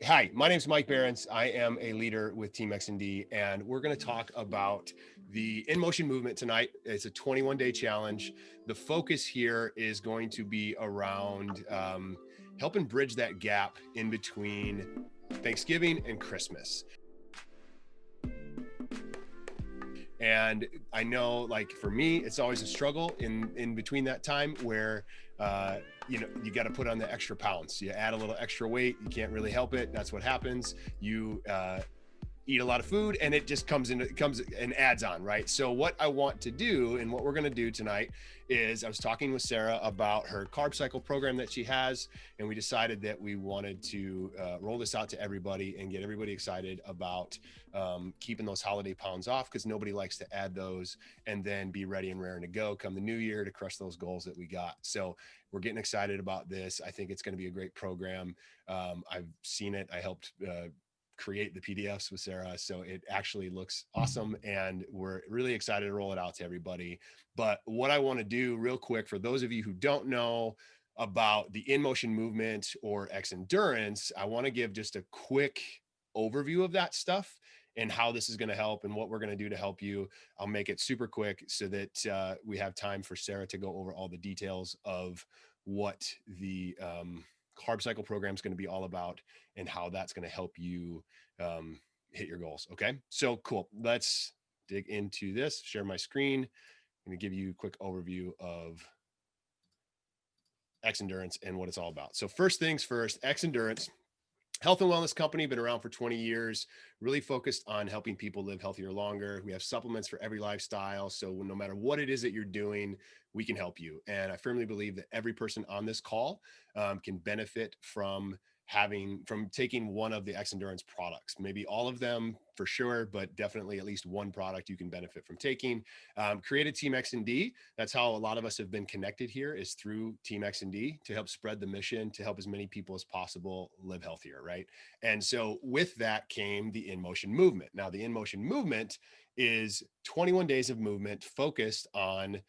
Hi, my name is Mike Behrens. I am a leader with Team XND, and we're going to talk about the In Motion movement tonight. It's a 21-day challenge. The focus here is going to be around helping bridge that gap in between Thanksgiving and Christmas. And I know, like, for me, it's always a struggle in between that time where you got to put on the extra pounds. You add a little extra weight, you can't really help it. That's what happens. You eat a lot of food and it just comes and adds on, right? So what I want to do and what we're going to do tonight is, I was talking with Sarah about her Carb Cycle program that she has, and we decided that we wanted to roll this out to everybody and get everybody excited about keeping those holiday pounds off, because nobody likes to add those and then be ready and raring to go come the new year to crush those goals that we got. So we're getting excited about this. I think it's going to be a great program. I've seen it. I helped create the PDFs with Sarah, so it actually looks awesome, and we're really excited to roll it out to everybody. But what I want to do real quick, for those of you who don't know about the In Motion movement or Xendurance, I want to give just a quick overview of that stuff and how this is going to help and what we're going to do to help you. I'll make it super quick so that we have time for Sarah to go over all the details of what the Carb Cycle program is going to be all about and how that's going to help you hit your goals. Okay, so cool. Let's dig into this. Share my screen. I'm going to give you a quick overview of Xendurance and what it's all about. So first things first, Xendurance, health and wellness company, been around for 20 years, really focused on helping people live healthier longer. We have supplements for every lifestyle. So no matter what it is that you're doing, we can help you. And I firmly believe that every person on this call can benefit from taking one of the Xendurance products, maybe all of them for sure, but definitely at least one product you can benefit from taking. Created Team XND. That's how a lot of us have been connected here, is through Team XND, to help spread the mission, to help as many people as possible live healthier, right? And so with that came the In Motion movement. Now, the In Motion movement is 21 days of movement focused on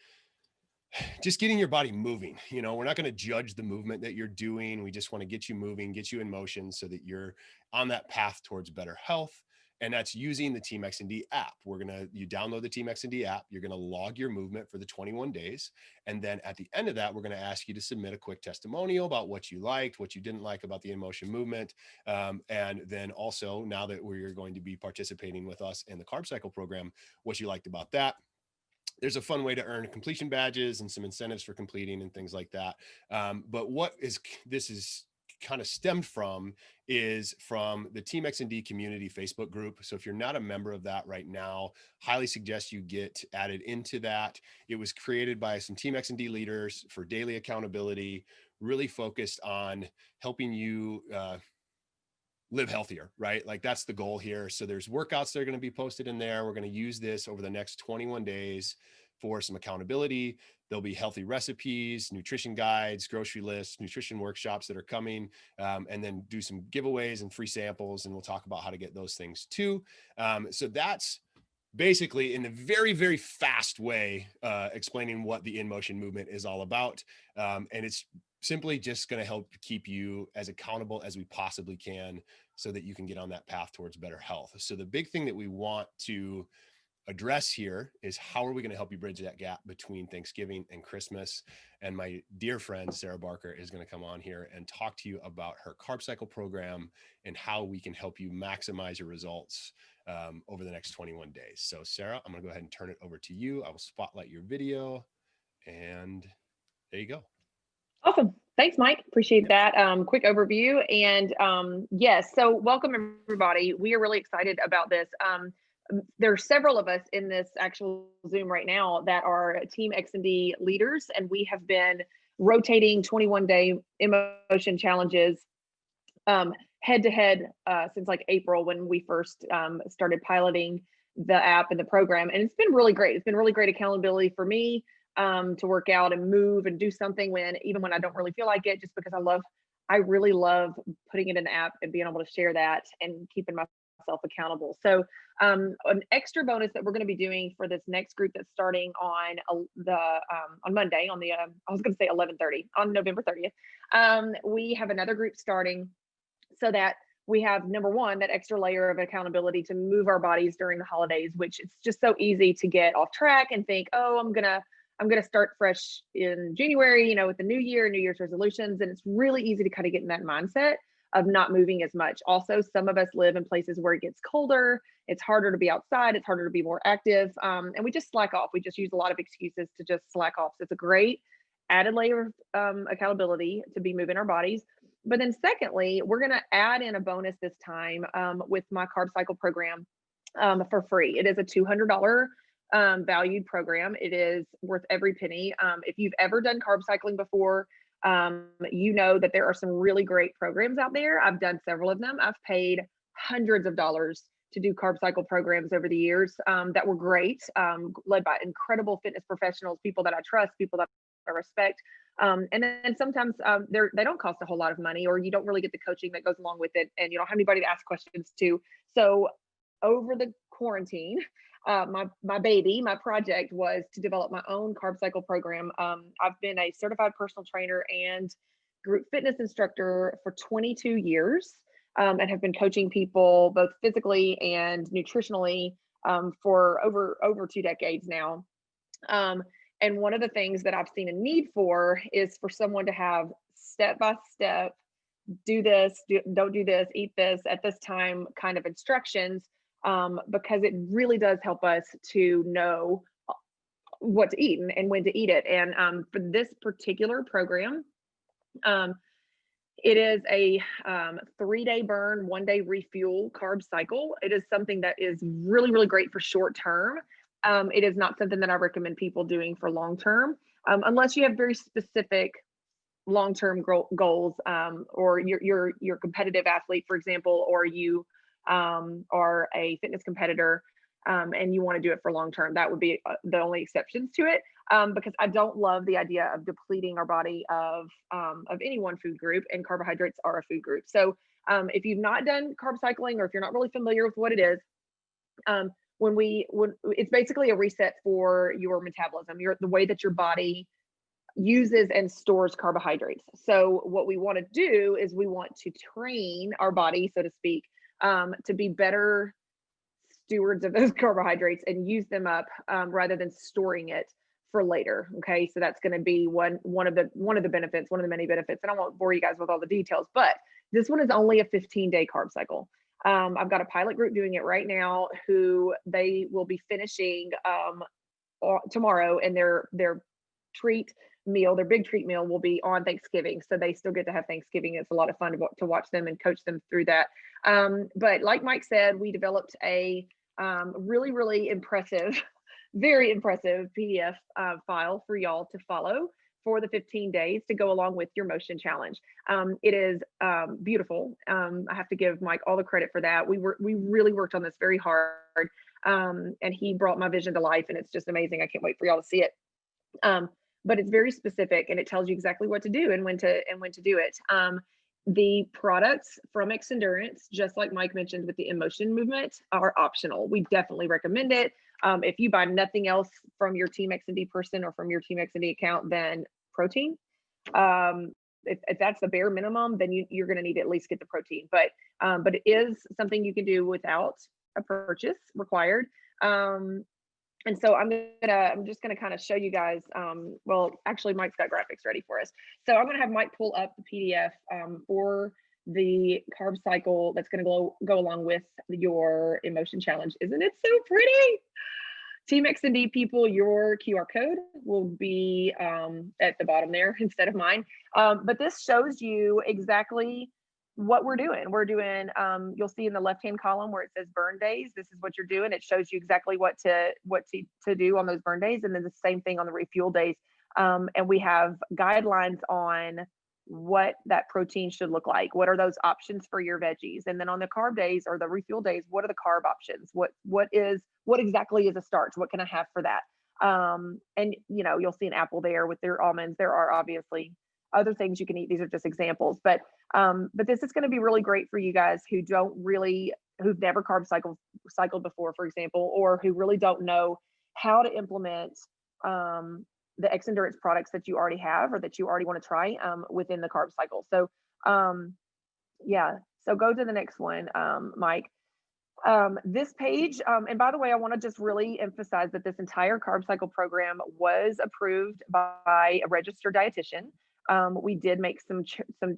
just getting your body moving. We're not going to judge the movement that you're doing. We just want to get you moving, get you in motion so that you're on that path towards better health. And that's using the Team XND app. You download the Team XND app. You're going to log your movement for the 21 days. And then at the end of that, we're going to ask you to submit a quick testimonial about what you liked, what you didn't like about the In Motion movement. And then also, now that we're going to be participating with us in the Carb Cycle program, what you liked about that. There's a fun way to earn completion badges and some incentives for completing and things like that. But this is kind of stemmed from is from the Team XND community Facebook group. So if you're not a member of that right now, highly suggest you get added into that. It was created by some Team XND leaders for daily accountability, really focused on helping you live healthier, right? Like, that's the goal here. So there's workouts that are going to be posted in there. We're going to use this over the next 21 days for some accountability. There'll be healthy recipes, nutrition guides, grocery lists, nutrition workshops that are coming, and then do some giveaways and free samples. And we'll talk about how to get those things too. So that's basically, in a very, very fast way, explaining what the In Motion movement is all about. And it's simply just going to help keep you as accountable as we possibly can so that you can get on that path towards better health. So the big thing that we want to address here is, how are we going to help you bridge that gap between Thanksgiving and Christmas? And my dear friend, Sarah Barker, is going to come on here and talk to you about her Carb Cycle program and how we can help you maximize your results over the next 21 days. So Sarah, I'm going to go ahead and turn it over to you. I will spotlight your video, and there you go. Awesome. Thanks, Mike. Appreciate that quick overview. And yes, so welcome everybody. We are really excited about this. There are several of us in this actual Zoom right now that are Team XND leaders, and we have been rotating 21-day emotion challenges head to head since like April, when we first started piloting the app and the program. And it's been really great. It's been really great accountability for me to work out and move and do something even when I don't really feel like it, just because I really love putting it in the app and being able to share that and keeping myself accountable. So an extra bonus that we're going to be doing for this next group that's starting on Monday, on the I was going to say 11:30 on November 30th. We have another group starting, so that we have, number one, that extra layer of accountability to move our bodies during the holidays, which it's just so easy to get off track and think, oh, I'm gonna start fresh in January, with the new year, New Year's resolutions. And it's really easy to kind of get in that mindset of not moving as much. Also, some of us live in places where it gets colder. It's harder to be outside. It's harder to be more active. And we just slack off. We just use a lot of excuses to just slack off. So it's a great added layer of accountability to be moving our bodies. But then secondly, we're going to add in a bonus this time with my Carb Cycle program for free. It is a $200 valued program. It is worth every penny. If you've ever done carb cycling before, you know that there are some really great programs out there. I've done several of them. I've paid hundreds of dollars to do carb cycle programs over the years that were great, led by incredible fitness professionals, people that I trust, people that I respect. And then sometimes they don't cost a whole lot of money, or you don't really get the coaching that goes along with it, and you don't have anybody to ask questions to. So over the quarantine, my project was to develop my own carb cycle program. I've been a certified personal trainer and group fitness instructor for 22 years, and have been coaching people both physically and nutritionally for over 2 decades now. And one of the things that I've seen a need for is for someone to have step by step, do this, don't do this, eat this at this time kind of instructions, because it really does help us to know what to eat and when to eat it. And for this particular program, it is a 3-day burn, 1-day refuel carb cycle. It is something that is really, really great for short term. It is not something that I recommend people doing for long term, unless you have very specific long-term goals, or you're a competitive athlete, for example, or you are a fitness competitor, and you want to do it for long term. That would be the only exceptions to it, because I don't love the idea of depleting our body of any one food group, and carbohydrates are a food group. So if you've not done carb cycling, or if you're not really familiar with what it is, when it's basically a reset for your metabolism, the way that your body uses and stores carbohydrates. So what we want to do is we want to train our body, so to speak, to be better stewards of those carbohydrates and use them up, rather than storing it for later. Okay, so that's going to be one of the benefits, one of the many benefits. And I won't bore you guys with all the details, but this one is only a 15-day carb cycle. I've got a pilot group doing it right now, who they will be finishing tomorrow, and their treat meal, their big treat meal, will be on Thanksgiving. So they still get to have Thanksgiving. It's a lot of fun to watch them and coach them through that. But like Mike said, we developed a really, really impressive, very impressive PDF file for y'all to follow for the 15 days to go along with your motion challenge. It is beautiful. I have to give Mike all the credit for that. We really worked on this very hard, and he brought my vision to life, and it's just amazing. I can't wait for y'all to see it. But it's very specific, and it tells you exactly what to do and when to do it. The products from Xendurance, just like Mike mentioned with the emotion movement, are optional. We definitely recommend it. If you buy nothing else from your Team XND person or from your Team XND account, then protein. If that's the bare minimum, then you're going to need to at least get the protein. But it is something you can do without a purchase required. And so I'm just gonna kind of show you guys. Well, actually, Mike's got graphics ready for us. So I'm gonna have Mike pull up the PDF for the carb cycle that's gonna go along with your emotion challenge. Isn't it so pretty? Team XND people, your QR code will be at the bottom there instead of mine. But this shows you exactly what we're doing. You'll see in the left-hand column where it says burn days, this is what you're doing. It shows you exactly what to do on those burn days. And then the same thing on the refuel days. And we have guidelines on what that protein should look like. What are those options for your veggies? And then on the carb days or the refuel days, what are the carb options? What exactly is a starch? What can I have for that? And you'll see an apple there with their almonds. There are obviously other things you can eat. These are just examples, but this is going to be really great for you guys who've never carb cycled before, for example, or who really don't know how to implement the Xendurance products that you already have or that you already want to try within the carb cycle. So yeah, So go to the next one, Mike. This page, and by the way, I want to just really emphasize that this entire Carb Cycle program was approved by a registered dietitian. We did make some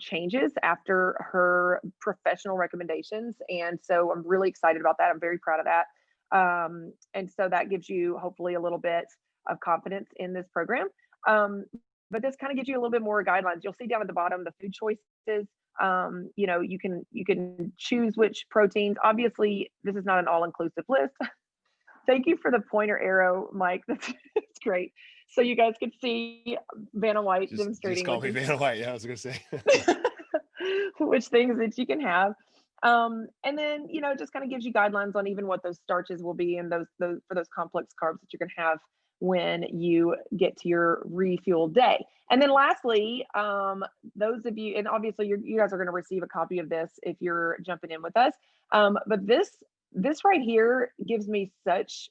changes after her professional recommendations, and so I'm really excited about that. I'm very proud of that. And so that gives you hopefully a little bit of confidence in this program. But this kind of gives you a little bit more guidelines. You'll see down at the bottom the food choices. You know, you can choose which proteins. Obviously, this is not an all-inclusive list. Thank you for the pointer arrow, Mike. That's great. So you guys could see Vanna White demonstrating. Just call me Vanna White. Yeah, I was gonna say. Which things that you can have. And then, you know, it just kind of gives you guidelines on even what those starches will be and those for those complex carbs that you're going to have when you get to your refuel day. And then lastly, those of you, and obviously you guys are going to receive a copy of this if you're jumping in with us. But this right here gives me such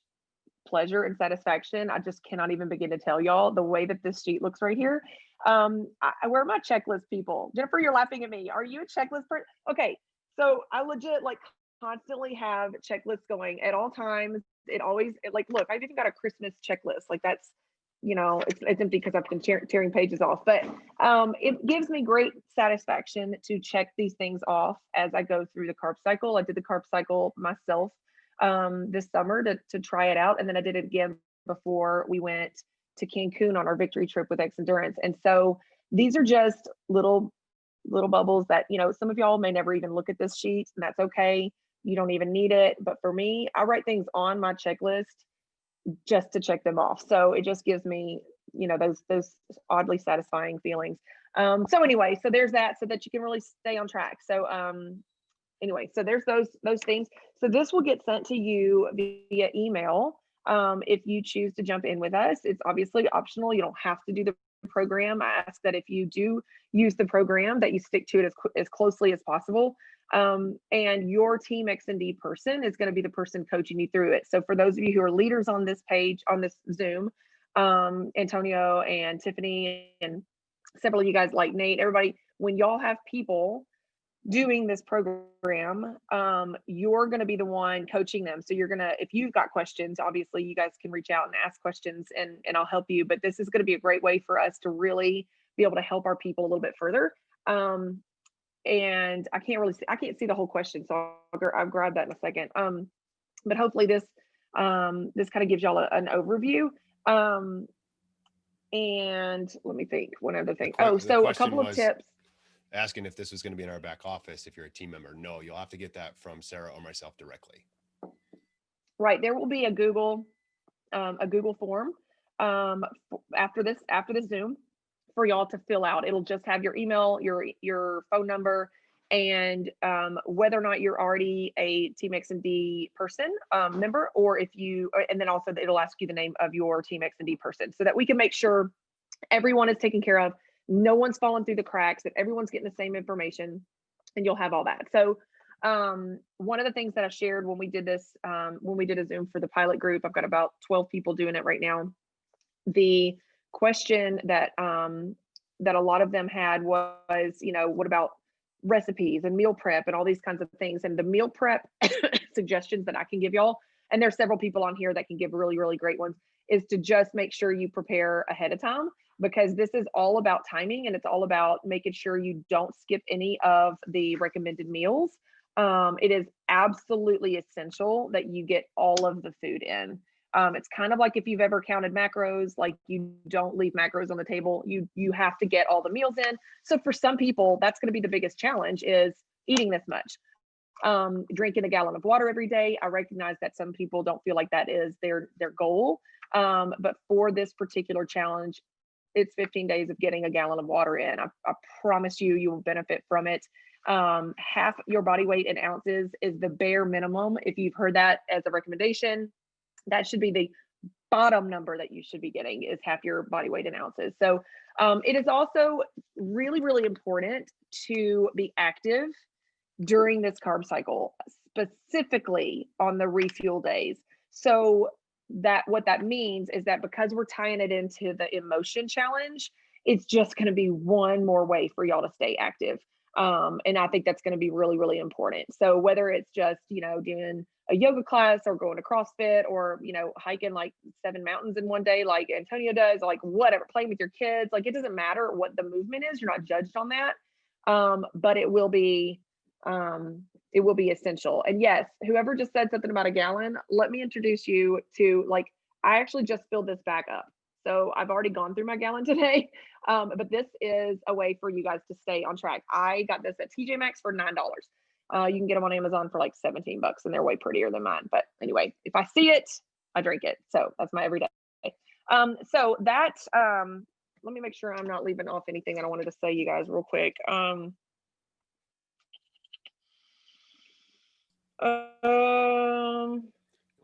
pleasure and satisfaction. I just cannot even begin to tell y'all the way that this sheet looks right here. Where are my checklist people? Jennifer, you're laughing at me. Are you a checklist person? Okay. So I legit like constantly have checklists going at all times. It always like, look, I've even got a Christmas checklist. Like that's, you know, it's empty because I've been tearing pages off, but it gives me great satisfaction to check these things off as I go through the carb cycle. I did the carb cycle myself this summer to try it out. And then I did it again before we went to Cancun on our victory trip with Xendurance. And so these are just little bubbles that, you know, some of y'all may never even look at this sheet, and that's okay. You don't even need it. But for me, I write things on my checklist just to check them off. So it just gives me, you know, those oddly satisfying feelings. So anyway, so there's that, so that you can really stay on track. So anyway, so there's those things. So this will get sent to you via email if you choose to jump in with us. It's obviously optional. You don't have to do the program. I ask that if you do use the program that you stick to it as closely as possible. And your Team XND person is going to be the person coaching you through it. So for those of you who are leaders on this page, on this Zoom, Antonio and Tiffany and several of you guys like Nate, everybody, when y'all have people doing this program, you're going to be the one coaching them. So you're going to, if you've got questions, obviously you guys can reach out and ask questions and I'll help you, but this is going to be a great way for us to really be able to help our people a little bit further. And I can't see the whole question. So I'll grab that in a second. But hopefully this kind of gives y'all an overview. And let me think, one other thing. So a couple of tips. Asking if this was going to be in our back office if you're a team member. No, you'll have to get that from Sarah or myself directly. Right, there will be a Google form after this Zoom for y'all to fill out. It'll just have your email, your phone number, and whether or not you're already a Team XND person member, or if you, and then also it'll ask you the name of your Team XND person, so that we can make sure everyone is taken care of. No one's falling through the cracks, that everyone's getting the same information, and you'll have all that. So one of the things that I shared when we did this, when we did a Zoom for the pilot group, I've got about 12 people doing it right now. The question that that a lot of them had was, you know, what about recipes and meal prep and all these kinds of things? And the meal prep suggestions that I can give y'all, and there's several people on here that can give really, really great ones, is to just make sure you prepare ahead of time, because this is all about timing and it's all about making sure you don't skip any of the recommended meals. It is absolutely essential that you get all of the food in. It's kind of like if you've ever counted macros, like you don't leave macros on the table. You have to get all the meals in. So for some people, that's going to be the biggest challenge, is eating this much. Drinking a gallon of water every day. I recognize that some people don't feel like that is their goal. But for this particular challenge, it's 15 days of getting a gallon of water in. I promise you, you will benefit from it. Half your body weight in ounces is the bare minimum. If you've heard that as a recommendation, that should be the bottom number that you should be getting, is half your body weight in ounces. So it is also really, really important to be active during this carb cycle, specifically on the refuel days. So that what that means is that because we're tying it into the emotion challenge, it's just going to be one more way for y'all to stay active. And I think that's going to be really, really important. So whether it's just, doing a yoga class or going to CrossFit or, hiking like 7 mountains in one day, like Antonio does, like whatever, playing with your kids, like it doesn't matter what the movement is. You're not judged on that. But it will be essential. And yes, whoever just said something about a gallon, let me introduce you to, like, I actually just filled this back up. So I've already gone through my gallon today. But this is a way for you guys to stay on track. I got this at TJ Maxx for $9. You can get them on Amazon for like $17, and they're way prettier than mine. But anyway, if I see it, I drink it. So that's my everyday. So that, let me make sure I'm not leaving off anything that I wanted to say, you guys, real quick. One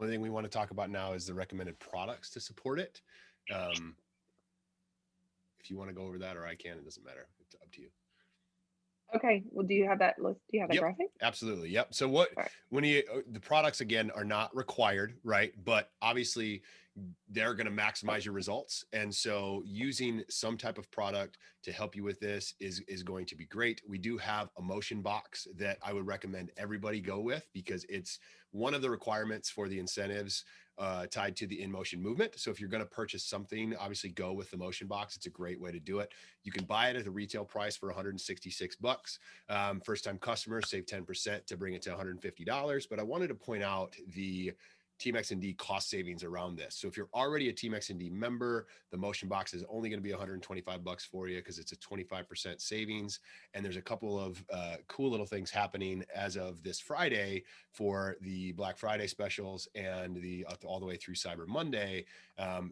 thing we want to talk about now is the recommended products to support it. If you want to go over that, or I can, it doesn't matter. It's up to you. Okay. Well, do you have that list? Do you have that graphic? Absolutely. Yep. So when the products, again, are not required, right? But obviously they're going to maximize your results. And so using some type of product to help you with this is going to be great. We do have a motion box that I would recommend everybody go with, because it's one of the requirements for the incentives tied to the in-motion movement. So if you're going to purchase something, obviously go with the motion box. It's a great way to do it. You can buy it at a retail price for $166. First time customers save 10% to bring it to $150. But I wanted to point out the Team XND cost savings around this. So if you're already a Team XND member, the motion box is only going to be $125 for you, because it's a 25% savings. And there's a couple of cool little things happening as of this Friday for the Black Friday specials and the all the way through Cyber Monday.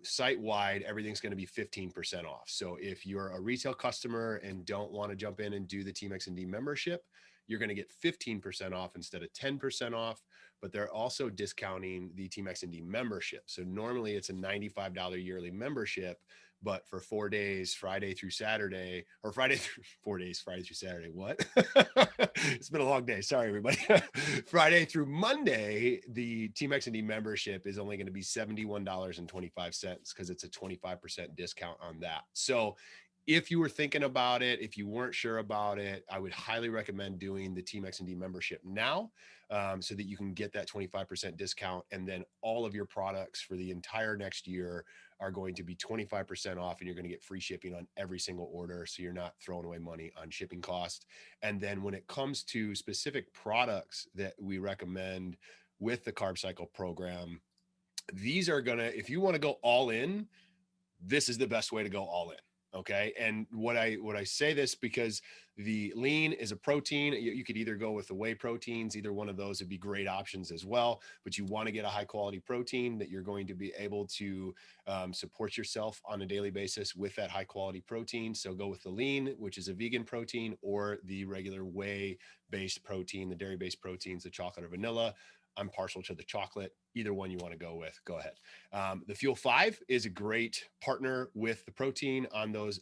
Site-wide, everything's going to be 15% off. So if you're a retail customer and don't want to jump in and do the Team XND membership, you're going to get 15% off instead of 10% off. But they're also discounting the Team XND membership. So normally it's a $95 yearly membership, but for 4 days, Friday through Saturday, or Friday through 4 days, Friday through Saturday, what? It's been a long day. Sorry, everybody. Friday through Monday, the Team XND membership is only going to be $71.25, because it's a 25% discount on that. So if you were thinking about it, if you weren't sure about it, I would highly recommend doing the Team XND membership now, so that you can get that 25% discount. And then all of your products for the entire next year are going to be 25% off, and you're going to get free shipping on every single order. So you're not throwing away money on shipping cost. And then when it comes to specific products that we recommend with the Carb Cycle program, these are going to, if you want to go all in, this is the best way to go all in. Okay. And what I say this because the lean is a protein. You could either go with the whey proteins, either one of those would be great options as well, but you want to get a high quality protein that you're going to be able to support yourself on a daily basis with that high quality protein. So go with the lean, which is a vegan protein, or the regular whey based protein, the dairy based proteins, the chocolate or vanilla. I'm partial to the chocolate. Either one you want to go with, go ahead. The Fuel 5 is a great partner with the protein on those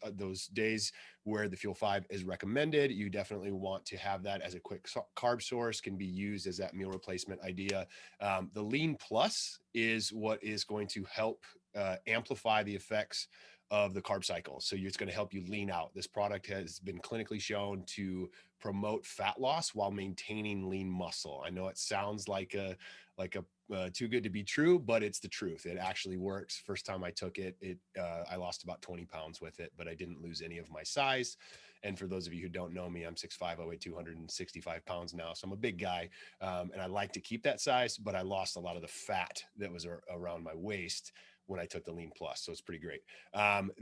days where the Fuel 5 is recommended. You definitely want to have that as a quick carb source, can be used as that meal replacement idea. The Lean Plus is what is going to help amplify the effects of the carb cycle. So it's going to help you lean out. This product has been clinically shown to promote fat loss while maintaining lean muscle. I know it sounds like a too good to be true, but it's the truth. It actually works. First time I took it, I lost about 20 pounds with it, but I didn't lose any of my size. And for those of you who don't know me, I'm 6'5", I weigh 265 pounds now. So I'm a big guy, and I like to keep that size, but I lost a lot of the fat that was around my waist when I took the Lean Plus. So it's pretty great.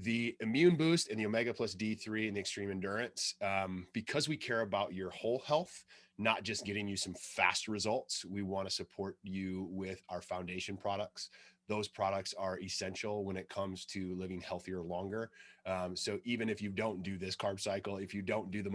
The Immune Boost and the Omega Plus D3 and the Extreme Endurance, because we care about your whole health, not just getting you some fast results, we want to support you with our foundation products. Those products are essential when it comes to living healthier longer. So even if you don't do this carb cycle, if you don't do the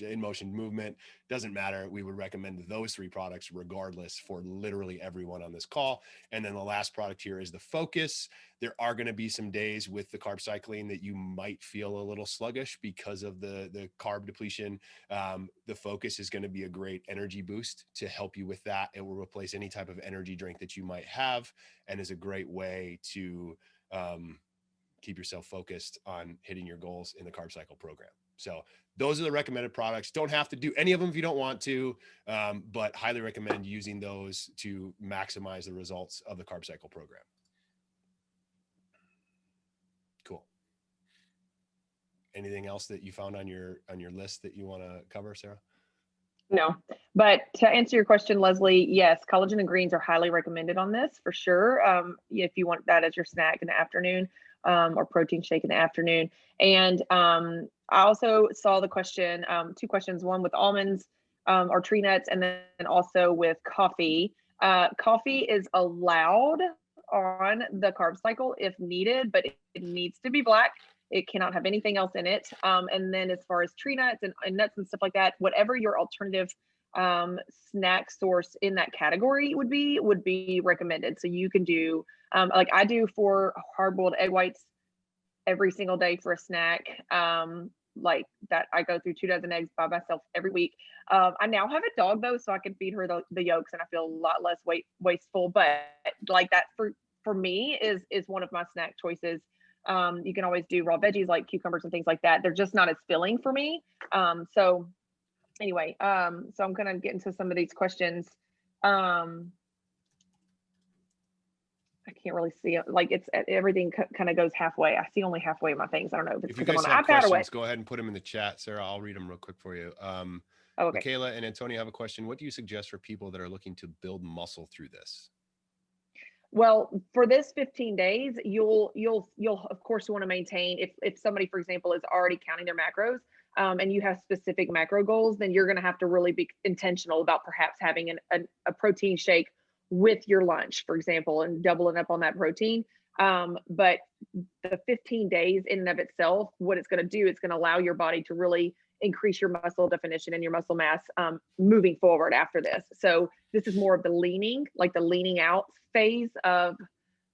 in motion movement, doesn't matter. We would recommend those 3 products regardless for literally everyone on this call. And then the last product here is the Focus. There are going to be some days with the carb cycling that you might feel a little sluggish because of the carb depletion. The Focus is going to be a great energy boost to help you with that. It will replace any type of energy drink that you might have, and is a great way to keep yourself focused on hitting your goals in the Carb Cycle program. So those are the recommended products. Don't have to do any of them if you don't want to, but highly recommend using those to maximize the results of the Carb Cycle program. Cool. Anything else that you found on your list that you want to cover, Sarah? No, but to answer your question, Leslie, yes, collagen and greens are highly recommended on this for sure. If you want that as your snack in the afternoon, or protein shake in the afternoon. And I also saw the question, two questions, one with almonds or tree nuts, and then also with coffee. Coffee is allowed on the carb cycle if needed, but it needs to be black. It cannot have anything else in it. And then as far as tree nuts and nuts and stuff like that, whatever your alternative snack source in that category would be recommended. So you can do, like I do for hard-boiled egg whites every single day for a snack. Like that, I go through 2 dozen eggs by myself every week. I now have a dog though, so I can feed her the yolks and I feel a lot less wasteful. But like that for me is one of my snack choices. You can always do raw veggies like cucumbers and things like that. They're just not as filling for me. So anyway, so I'm going to get into some of these questions. I can't really see it. Like it's everything kind of goes halfway. I see only halfway of my things. I don't know if it's because I'm on an iPad or what. Go ahead and put them in the chat, Sarah. I'll read them real quick for you. Okay. Michaela and Antonio have a question. What do you suggest for people that are looking to build muscle through this? Well, for this 15 days, you'll of course want to maintain, if somebody, for example, is already counting their macros, and you have specific macro goals, then you're going to have to really be intentional about perhaps having a protein shake with your lunch, for example, and doubling up on that protein. But the 15 days in and of itself, what it's going to do, it's going to allow your body to really increase your muscle definition and your muscle mass moving forward after this. So this is more of the leaning out phase of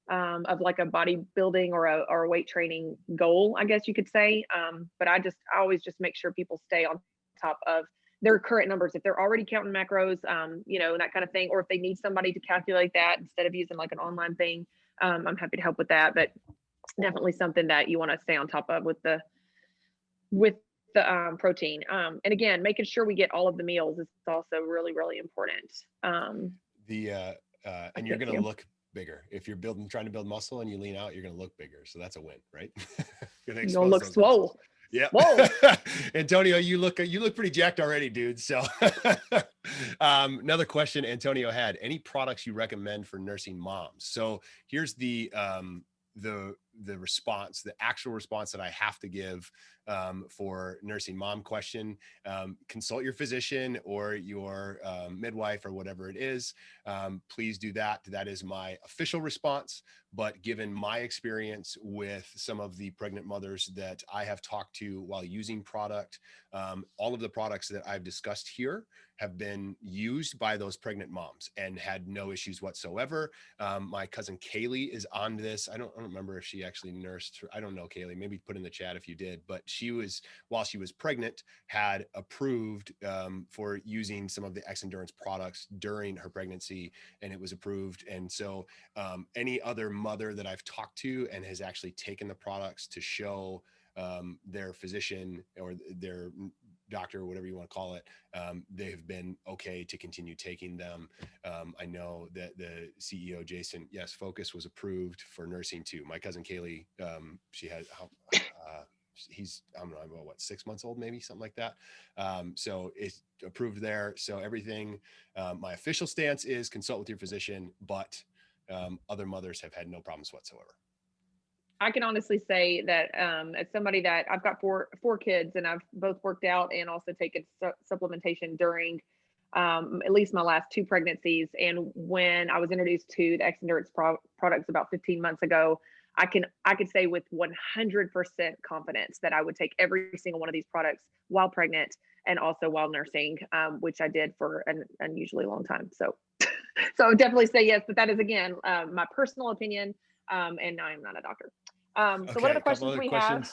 like a bodybuilding or a weight training goal, I guess you could say. But I always just make sure people stay on top of their current numbers. If they're already counting macros, that kind of thing, or if they need somebody to calculate that instead of using like an online thing, I'm happy to help with that. But definitely something that you want to stay on top of with the protein. And again, making sure we get all of the meals is also really, really important. And you're going to look bigger. If you're trying to build muscle and you lean out, you're going to look bigger. So that's a win, right? You're going to look swole. Yeah. Antonio, you look pretty jacked already, dude. So another question Antonio had, any products you recommend for nursing moms? So here's the response, the actual response that I have to give for nursing mom question. Consult your physician or your midwife or whatever it is. Please do that. That is my official response. But given my experience with some of the pregnant mothers that I have talked to while using product, all of the products that I've discussed here have been used by those pregnant moms and had no issues whatsoever. My cousin Kaylee is on this. I don't remember if she actually nursed. I don't know, Kaylee, maybe put in the chat if you did, but while she was pregnant, had approved for using some of the Xendurance products during her pregnancy, and it was approved. And so any other mother that I've talked to and has actually taken the products to show their physician or their doctor, or whatever you want to call it, they have been okay to continue taking them. I know that the CEO, Jason, yes, Focus was approved for nursing too. My cousin Kaylee, she had, he's, I don't know, what, 6 months old, maybe something like that. So it's approved there. So everything, my official stance is consult with your physician, but other mothers have had no problems whatsoever. I can honestly say that as somebody that I've got four kids, and I've both worked out and also taken supplementation during at least my last 2 pregnancies. And when I was introduced to the Xendurance products about 15 months ago, I could say with 100% confidence that I would take every single one of these products while pregnant and also while nursing, which I did for an unusually long time. So I would definitely say yes, but that is, again, my personal opinion. And I am not a doctor. So what are the questions we have?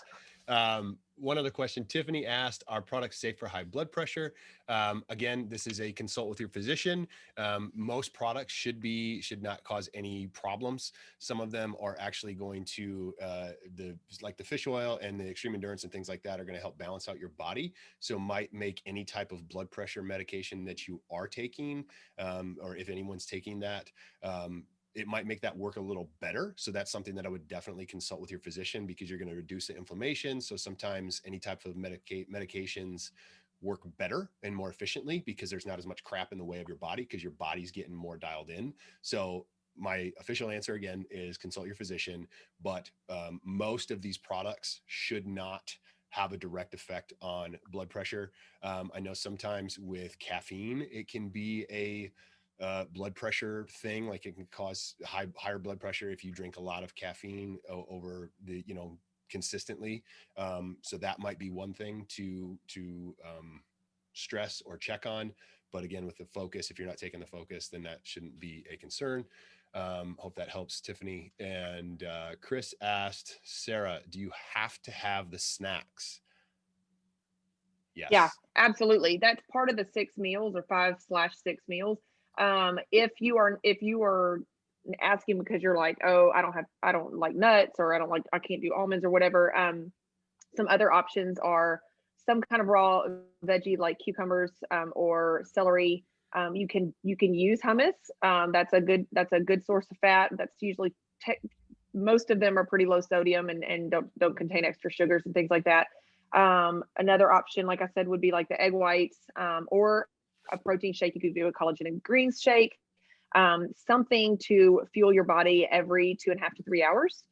one other question. Tiffany asked, are products safe for high blood pressure? Again, this is a consult with your physician. Most products should not cause any problems. Some of them are actually going to, like the fish oil and the extreme endurance and things like that are going to help balance out your body. So might make any type of blood pressure medication that you are taking, or if anyone's taking that, it might make that work a little better. So that's something that I would definitely consult with your physician, because you're going to reduce the inflammation. So sometimes any type of medications work better and more efficiently because there's not as much crap in the way of your body, because your body's getting more dialed in. So my official answer again is consult your physician, but most of these products should not have a direct effect on blood pressure. I know sometimes with caffeine, it can be a blood pressure thing. Like it can cause higher blood pressure if you drink a lot of caffeine over the, consistently. So that might be one thing to stress or check on. But again, with the focus, if you're not taking the focus, then that shouldn't be a concern. Hope that helps, Tiffany. And Chris asked, Sarah, do you have to have the snacks? Yes. Yeah, absolutely. That's part of the 6 meals or 5/6 meals. If you are asking because you're like, oh, I don't like nuts, or I can't do almonds or whatever. Some other options are some kind of raw veggie like cucumbers, or celery. You can use hummus. That's a good source of fat. That's usually most of them are pretty low sodium and don't contain extra sugars and things like that. Another option, like I said, would be like the egg whites, or a protein shake. You could do a collagen and greens shake, something to fuel your body every 2.5 to 3 hours,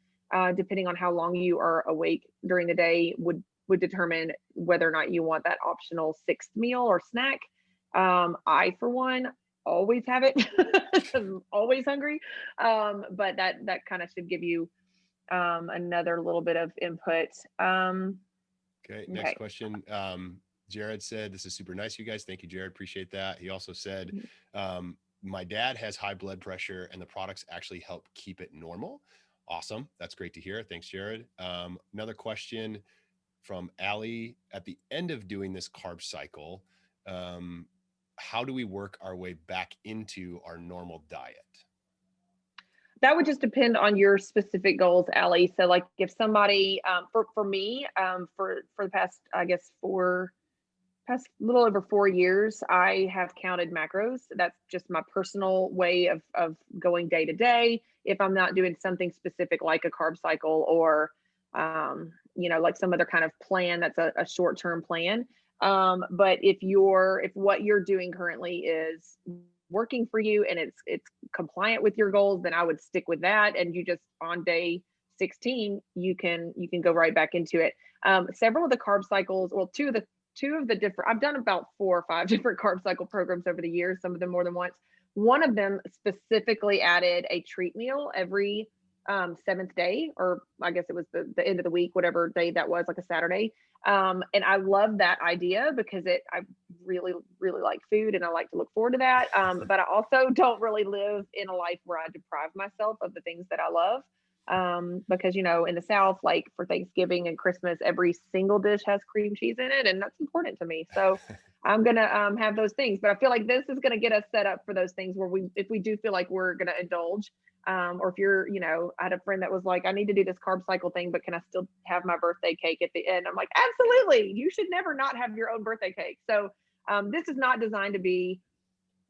depending on how long you are awake during the day, would determine whether or not you want that optional 6th meal or snack. I, for one, always have it because I'm always hungry. But that kind of should give you another little bit of input. Okay, next question. Jared said, this is super nice, you guys. Thank you, Jared. Appreciate that. He also said, my dad has high blood pressure and the products actually help keep it normal. Awesome. That's great to hear. Thanks, Jared. Another question from Allie. At the end of doing this carb cycle, how do we work our way back into our normal diet? That would just depend on your specific goals, Allie. So like if somebody, for me, for the past, I guess, little over 4 years, I have counted macros. That's just my personal way of going day to day. If I'm not doing something specific like a carb cycle or, like some other kind of plan, that's a short-term plan. But if what you're doing currently is working for you and it's compliant with your goals, then I would stick with that. And you just on day 16, you can go right back into it. Several of the carb cycles, well, two of the different, I've done about 4 or 5 different carb cycle programs over the years, some of them more than once. One of them specifically added a treat meal every 7th day, or I guess it was the end of the week, whatever day that was, like a Saturday. And I love that idea because I really, really like food and I like to look forward to that. But I also don't really live in a life where I deprive myself of the things that I love. Because, in the South, like for Thanksgiving and Christmas, every single dish has cream cheese in it. And that's important to me. So I'm going to have those things, but I feel like this is going to get us set up for those things where if we do feel like we're going to indulge, or if you're, I had a friend that was like, I need to do this carb cycle thing, but can I still have my birthday cake at the end? I'm like, absolutely. You should never not have your own birthday cake. So this is not designed to be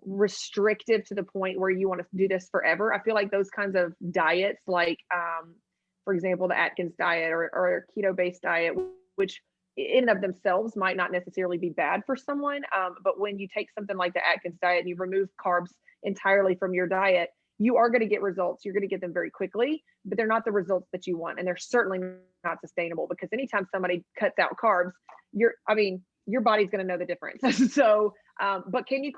restrictive to the point where you want to do this forever. I feel like those kinds of diets, like, for example, the Atkins diet or a keto-based diet, which in and of themselves might not necessarily be bad for someone. But when you take something like the Atkins diet and you remove carbs entirely from your diet, you are going to get results. You're going to get them very quickly, but they're not the results that you want. And they're certainly not sustainable, because anytime somebody cuts out carbs, your body's going to know the difference. So, but can you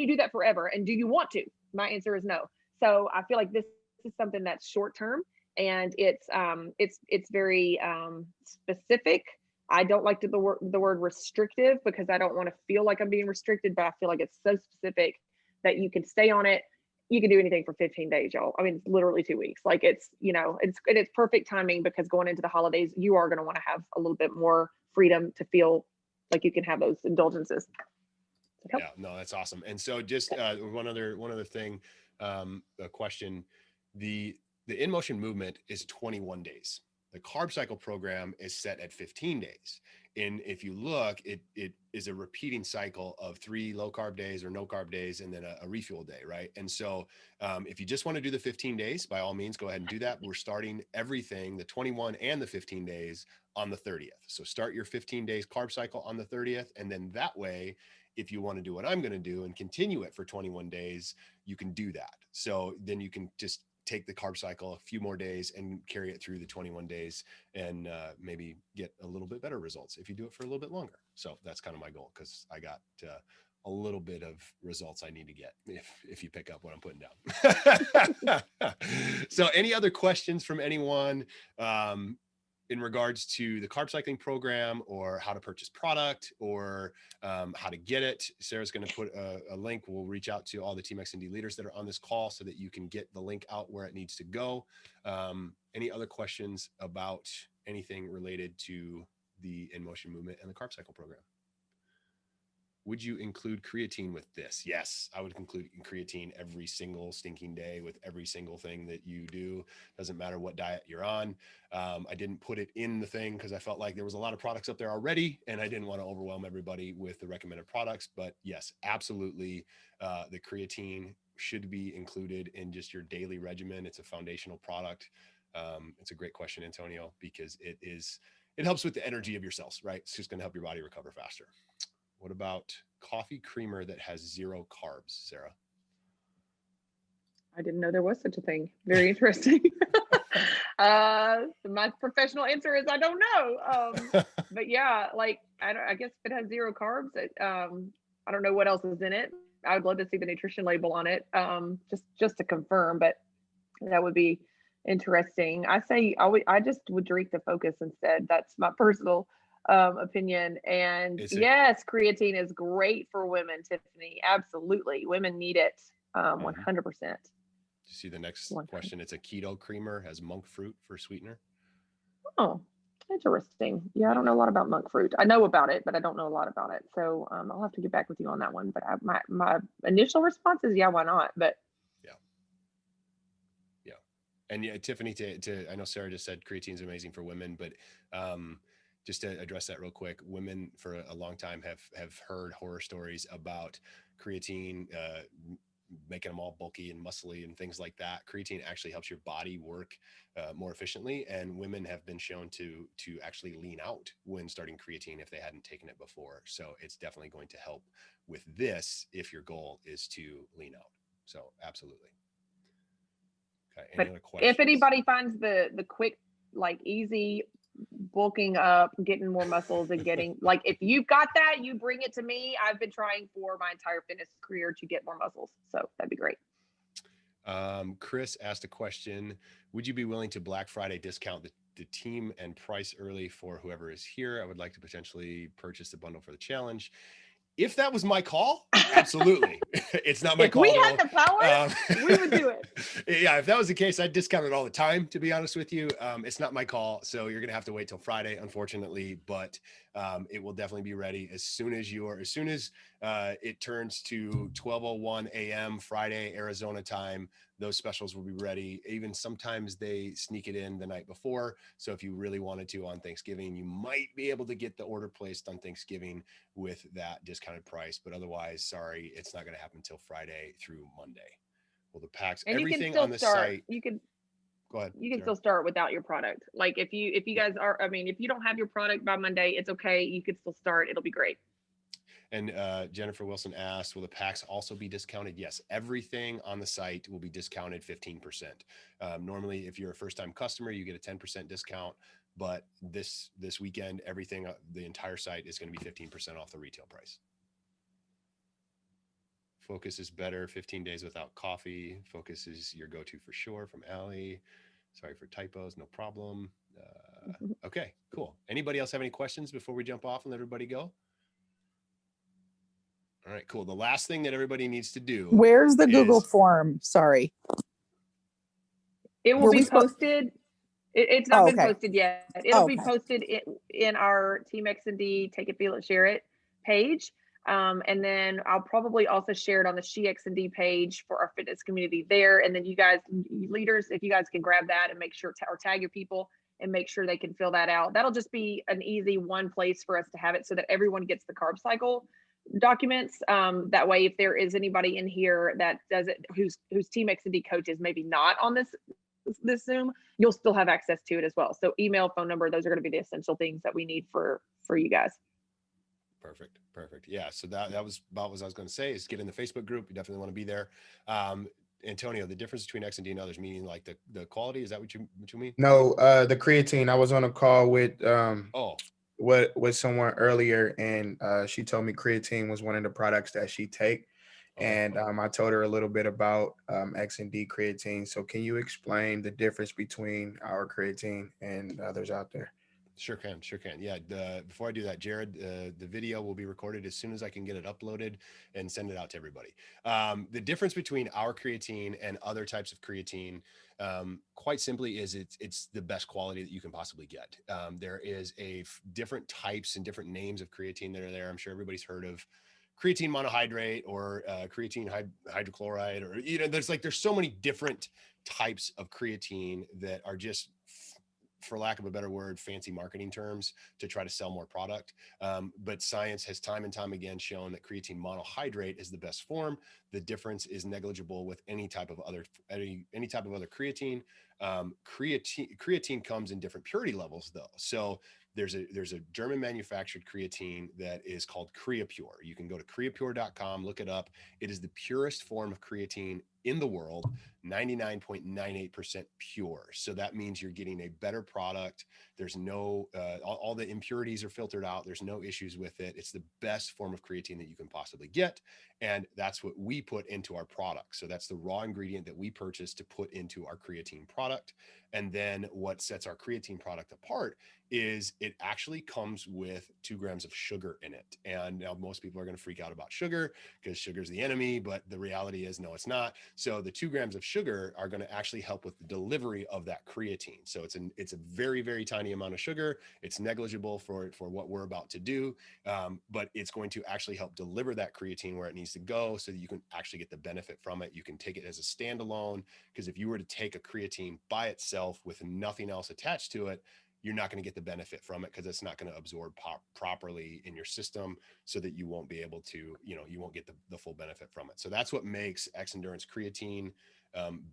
do that forever? And do you want to? My answer is no. So I feel like this is something that's short term, and it's very specific. I don't like the word restrictive, because I don't want to feel like I'm being restricted, but I feel like it's so specific that you can stay on it. You can do anything for 15 days, y'all. I mean, it's literally 2 weeks. Like it's perfect timing, because going into the holidays, you are going to want to have a little bit more freedom to feel like you can have those indulgences. Yeah, no, that's awesome. And so just one other thing, a question, the in motion movement is 21 days. The Carb Cycle Program is set at 15 days. And if you look, it is a repeating cycle of 3 low carb days or no carb days, and then a refuel day, right? And so if you just want to do the 15 days, by all means, go ahead and do that. We're starting everything, the 21 and the 15 days, on the 30th. So start your 15 days carb cycle on the 30th. And then that way, if you want to do what I'm going to do and continue it for 21 days, you can do that. So then you can just take the carb cycle a few more days and carry it through the 21 days and maybe get a little bit better results if you do it for a little bit longer. So that's kind of my goal, because I got a little bit of results I need to get if you pick up what I'm putting down. So any other questions from anyone in regards to the carb cycling program, or how to purchase product, or how to get it? Sarah's going to put a link. We'll reach out to all the Team XND leaders that are on this call so that you can get the link out where it needs to go. Any other questions about anything related to the In Motion movement and the Carb Cycle program? Would you include creatine with this? Yes, I would include creatine every single stinking day with every single thing that you do. Doesn't matter what diet you're on. I didn't put it in the thing because I felt like there was a lot of products up there already, and I didn't want to overwhelm everybody with the recommended products. But yes, absolutely. The creatine should be included in just your daily regimen. It's a foundational product. It's a great question, Antonio, because it helps with the energy of your cells, right? It's just going to help your body recover faster. What about coffee creamer that has 0 carbs, Sarah? I didn't know there was such a thing. Very interesting. My professional answer is I don't know. But yeah, like I guess if it has 0 carbs, I don't know what else is in it. I would love to see the nutrition label on it, just to confirm. But that would be interesting. I just would drink the Focus instead. That's my personal opinion. And yes, creatine is great for women, Tiffany. Absolutely. Women need it 100%. You see the next question? It's a keto creamer, has monk fruit for sweetener. Oh, interesting. Yeah, I don't know a lot about monk fruit. I know about it, but I don't know a lot about it. So I'll have to get back with you on that one. But my initial response is, yeah, why not? But yeah. And yeah, Tiffany, I know Sarah just said creatine is amazing for women, but just to address that real quick, women for a long time have heard horror stories about creatine making them all bulky and muscly and things like that. Creatine actually helps your body work more efficiently, and women have been shown to actually lean out when starting creatine if they hadn't taken it before. So it's definitely going to help with this if your goal is to lean out. So absolutely. Okay. Any other questions? If anybody finds the quick, like easy bulking up, getting more muscles, and getting like, if you've got that, you bring it to me. I've been trying for my entire fitness career to get more muscles, so that'd be great. Chris asked a question: would you be willing to Black Friday discount the team and price early for whoever is here? I would like to potentially purchase the bundle for the challenge. If that was my call, absolutely. It's not my call. If we had the power, we would do it. Yeah, if that was the case, I'd discount it all the time, to be honest with you. It's not my call, so you're going to have to wait till Friday, unfortunately, but it will definitely be ready as soon as it turns to 12:01 a.m. Friday, Arizona time. Those specials will be ready. Even sometimes they sneak it in the night before. So if you really wanted to on Thanksgiving, you might be able to get the order placed on Thanksgiving with that discounted price. But otherwise, sorry, it's not going to happen until Friday through Monday. Well, the packs, and everything on the site. Go ahead. You can still start without your product. Like if you guys are, if you don't have your product by Monday, it's okay. You could still start. It'll be great. And Jennifer Wilson asked, will the packs also be discounted? Yes, everything on the site will be discounted 15%. Normally, if you're a first-time customer, you get a 10% discount. But this weekend, everything, the entire site is going to be 15% off the retail price. Focus is better. 15 days without coffee. Focus is your go-to for sure, from Allie. Sorry for typos. No problem. Okay, cool. Anybody else have any questions before we jump off and let everybody go? All right, cool. The last thing that everybody needs to do. Where's the Google form? Sorry. It will be posted. It's not been okay. posted yet. It'll be Okay. posted in our Team XND Take It, Feel It, Share It page. And then I'll probably also share it on the She XND page for our fitness community there. And then you guys, leaders, if you guys can grab that and make sure or tag your people and make sure they can fill that out. That'll just be an easy one place for us to have it so that everyone gets the Carb Cycle documents. That way, if there is anybody in here that does it, whose Team XND coach is maybe not on this Zoom, you'll still have access to it as well. So email, phone number, those are going to be the essential things that we need for you guys. Perfect. Yeah. So that was about what I was going to say, is get in the Facebook group. You definitely want to be there. Antonio, the difference between XND and others, meaning like the quality, is that what you mean? No, the creatine. I was on a call with with someone earlier, and she told me creatine was one of the products that she take. And I told her a little bit about XND creatine. So can you explain the difference between our creatine and others out there? Sure can. Yeah. Before I do that, Jared, the video will be recorded as soon as I can get it uploaded and send it out to everybody. The difference between our creatine and other types of creatine, quite simply, is it's the best quality that you can possibly get. There is different types and different names of creatine that are there. I'm sure everybody's heard of creatine monohydrate or creatine hydrochloride, or, there's so many different types of creatine that are just, for lack of a better word, fancy marketing terms to try to sell more product. But science has time and time again shown that creatine monohydrate is the best form. The difference is negligible with any type of other creatine. Creatine comes in different purity levels though. So there's a German manufactured creatine that is called CreaPure. You can go to creapure.com, look it up. It is the purest form of creatine in the world, 99.98% pure. So that means you're getting a better product. There's no, all the impurities are filtered out. There's no issues with it. It's the best form of creatine that you can possibly get. And that's what we put into our product. So that's the raw ingredient that we purchase to put into our creatine product. And then what sets our creatine product apart is it actually comes with 2 grams of sugar in it. And now most people are going to freak out about sugar because sugar is the enemy, but the reality is, no, it's not. So the 2 grams of sugar are going to actually help with the delivery of that creatine. So it's a very, very tiny amount of sugar. It's negligible for what we're about to do, but it's going to actually help deliver that creatine where it needs to go so that you can actually get the benefit from it. You can take it as a standalone, because if you were to take a creatine by itself with nothing else attached to it, you're not going to get the benefit from it because it's not going to absorb properly in your system, so that you won't be able to, you won't get the full benefit from it. So that's what makes Xendurance creatine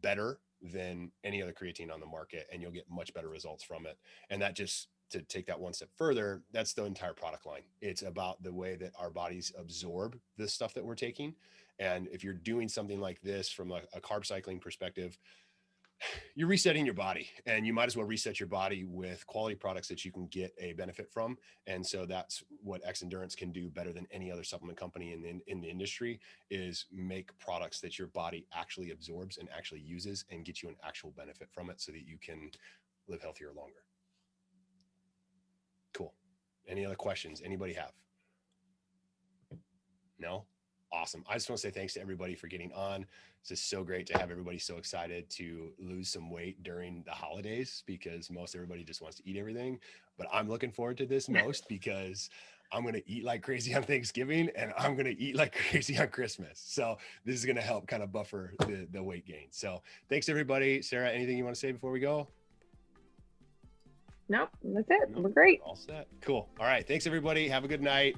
better than any other creatine on the market, and you'll get much better results from it. And that, just to take that one step further, that's the entire product line. It's about the way that our bodies absorb the stuff that we're taking. And if you're doing something like this from a carb cycling perspective, you're resetting your body, and you might as well reset your body with quality products that you can get a benefit from. And so that's what Xendurance can do better than any other supplement company in the industry, is make products that your body actually absorbs and actually uses and get you an actual benefit from it so that you can live healthier longer. Cool. Any other questions? Anybody have? No? Awesome. I just want to say thanks to everybody for getting on. It's just so great to have everybody so excited to lose some weight during the holidays, because most everybody just wants to eat everything. But I'm looking forward to this most because I'm going to eat like crazy on Thanksgiving, and I'm going to eat like crazy on Christmas. So this is going to help kind of buffer the weight gain. So thanks, everybody. Sarah, anything you want to say before we go? Nope, that's it. We're great. All set. Cool. All right. Thanks, everybody. Have a good night.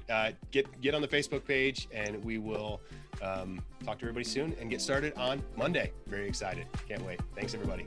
Get on the Facebook page, and we will talk to everybody soon and get started on Monday. Very excited. Can't wait. Thanks, everybody.